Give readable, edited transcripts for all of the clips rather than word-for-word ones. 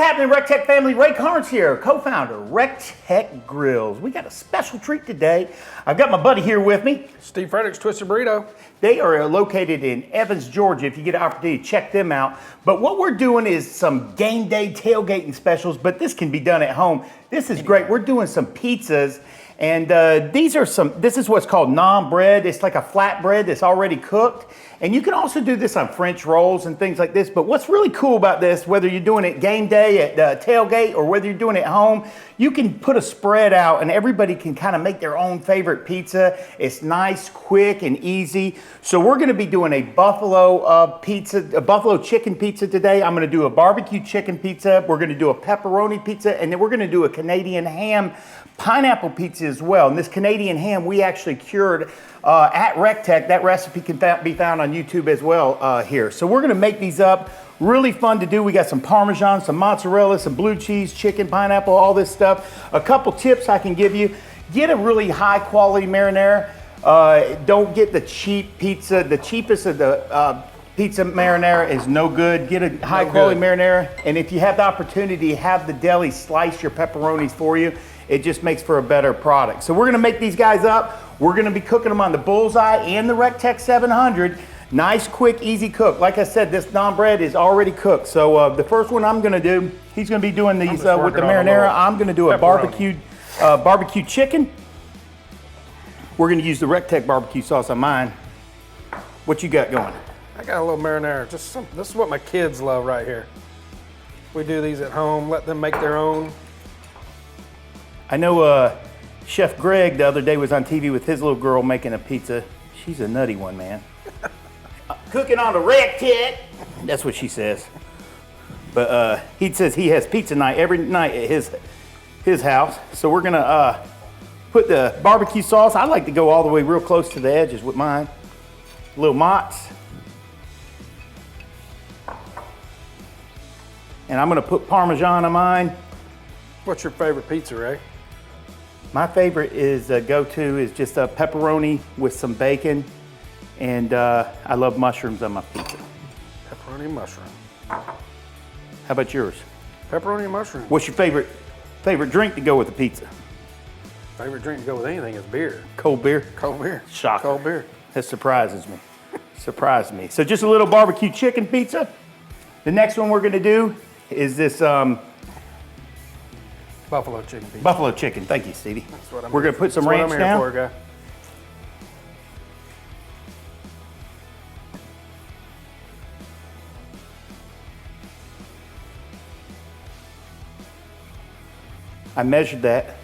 happening, REC TEC family? Ray Carnes here, co-founder, REC TEC Grills. We got a special treat today. I've got my buddy here with me. Steve Fredericks, Twisted Burrito. They are located in Evans, Georgia, if you get an opportunity to check them out. But what we're doing is some game day tailgating specials, but this can be done at home. This is great. We're doing some pizzas, and this is what's called naan bread. It's like a flatbread that's already cooked. And you can also do this on French rolls and things like this. But what's really cool about this, whether you're doing it game day at tailgate or whether you're doing it at home, you can put a spread out and everybody can kind of make their own favorite pizza. It's nice, quick, and easy. So we're gonna be doing a buffalo chicken pizza today. I'm gonna do a barbecue chicken pizza. We're gonna do a pepperoni pizza, and then we're gonna do a Canadian ham pineapple pizza as well. And this Canadian ham we actually cured at REC TEC. That recipe can be found on YouTube as well here. So we're gonna make these up. Really fun to do. We got some Parmesan, some mozzarella, some blue cheese, chicken, pineapple, all this stuff. A couple tips I can give you. Get a really high quality marinara. Don't get the cheap pizza. The cheapest of the pizza marinara is no good. Get a high quality marinara. And if you have the opportunity, have the deli slice your pepperonis for you. It just makes for a better product. So we're gonna make these guys up. We're gonna be cooking them on the BULLSEYE and the REC TEC 700. Nice, quick, easy cook. Like I said, this naan bread is already cooked. So the first one I'm gonna do, he's gonna be doing these with the marinara. I'm gonna do a barbecue chicken. We're gonna use the REC TEC barbecue sauce on mine. What you got going? I got a little marinara. This is what my kids love right here. We do these at home, let them make their own. I know Chef Greg the other day was on TV with his little girl making a pizza. She's a nutty one, man. Cooking on the REC TEC. That's what she says. But he says he has pizza night every night at his house. So we're gonna put the barbecue sauce. I like to go all the way real close to the edges with mine. Little mozz. And I'm gonna put Parmesan on mine. What's your favorite pizza, Ray? My favorite is go-to is just a pepperoni with some bacon, and I love mushrooms on my pizza. Pepperoni and mushroom. How about yours? Pepperoni and mushroom. What's your favorite drink to go with the pizza? Favorite drink to go with anything is beer. Cold beer? Cold beer. Shocker. Cold beer. That surprises me. Surprised me. So just a little barbecue chicken pizza. The next one we're gonna do is this Buffalo chicken pizza. Buffalo chicken. Thank you, Stevie. That's what We're gonna put some ranch down. For, guy. I measured that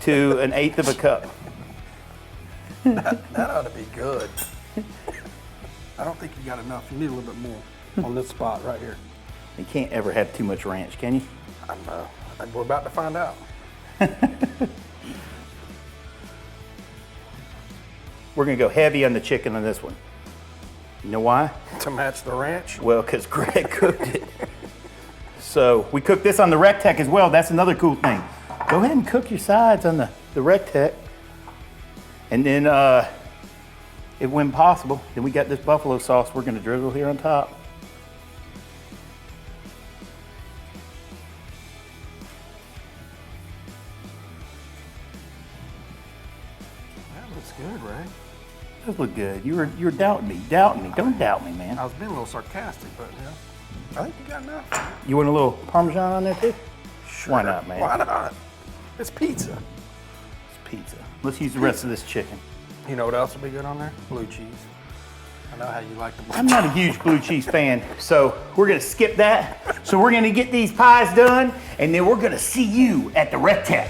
to 1/8 of a cup. That ought to be good. I don't think you got enough. You need a little bit more on this spot right here. You can't ever have too much ranch, can you? We're about to find out. We're gonna go heavy on the chicken on this one. You know why? To match the ranch? Well, because Greg cooked it. So we cooked this on the REC TEC as well. That's another cool thing. Go ahead and cook your sides on the REC TEC. And then, when possible, then we got this buffalo sauce we're gonna drizzle here on top. That looks good, Ray. Does look good. You're doubting me. Don't doubt me, man. I was being a little sarcastic, but yeah. I think you got enough. You want a little Parmesan on there too? Sure. Why not, man? Why not? It's pizza. It's pizza. Let's use the rest of this chicken. You know what else would be good on there? Blue cheese. I know how you like the blue cheese. I'm not a huge blue cheese fan, so we're gonna skip that. So we're gonna get these pies done, and then we're gonna see you at the REC TEC.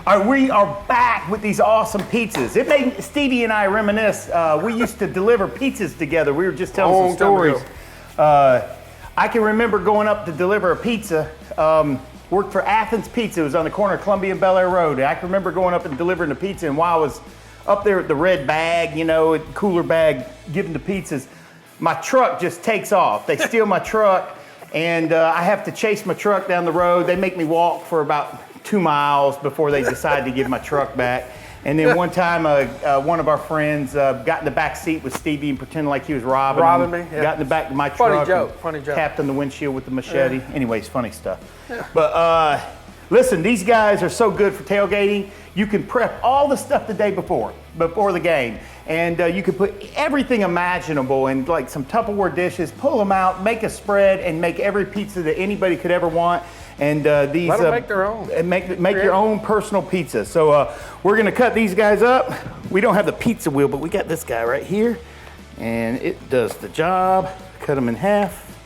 All right, we are back with these awesome pizzas. It made Stevie and I reminisce. We used to deliver pizzas together. We were just telling some stories. I can remember going up to deliver a pizza, worked for Athens Pizza. It was on the corner of Columbia and Bel Air Road. I can remember going up and delivering the pizza, and while I was up there at the red bag, you know, cooler bag, giving the pizzas, my truck just takes off. They steal my truck, and I have to chase my truck down the road. They make me walk for about 2 miles before they decide to give my truck back. And then one time, one of our friends got in the back seat with Stevie and pretended like he was robbing me. Yeah. Got in the back of my truck. Funny joke. Tapped on the windshield with the machete. Yeah. Anyways, funny stuff. Yeah. But listen, these guys are so good for tailgating. You can prep all the stuff the day before the game. And you can put everything imaginable in like some Tupperware dishes, pull them out, make a spread, and make every pizza that anybody could ever want. And these let them make their own. And make your own personal pizza. So we're gonna cut these guys up. We don't have the pizza wheel, but we got this guy right here, and it does the job. Cut them in half.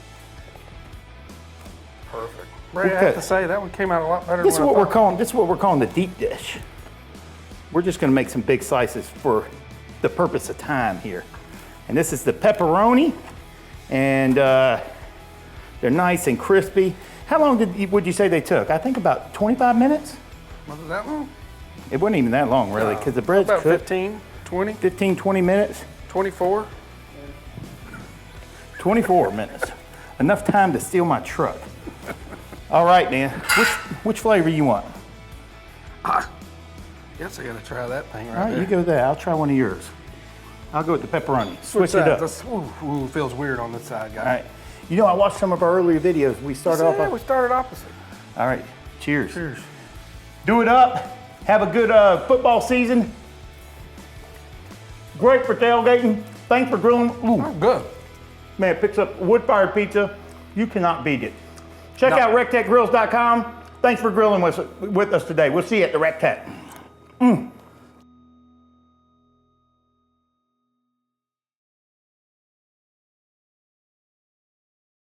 Perfect. Ray, I have to say that one came out a lot better. This is what we're calling the deep dish. We're just gonna make some big slices for the purpose of time here. And this is the pepperoni, and they're nice and crispy. How long would you say they took? I think about 25 minutes. Was it that long? It wasn't even that long, really, because the bread's about cooked. 15, 20? 15, 20 minutes. 24? 24 minutes. Enough time to steal my truck. All right, man. Which flavor you want? Guess I gotta try that thing right All right, there. you go there. I'll try one of yours. I'll go with the pepperoni. Switch it up. Ooh, feels weird on this side, guys. All right. You know, I watched some of our earlier videos. We started off. We started opposite. All right. Cheers. Cheers. Do it up. Have a good football season. Great for tailgating. Thanks for grilling. Ooh. Oh, good. Man, it picks up wood-fired pizza. You cannot beat it. Check out RecTecGrills.com. Thanks for grilling with us today. We'll see you at the Rec Tec.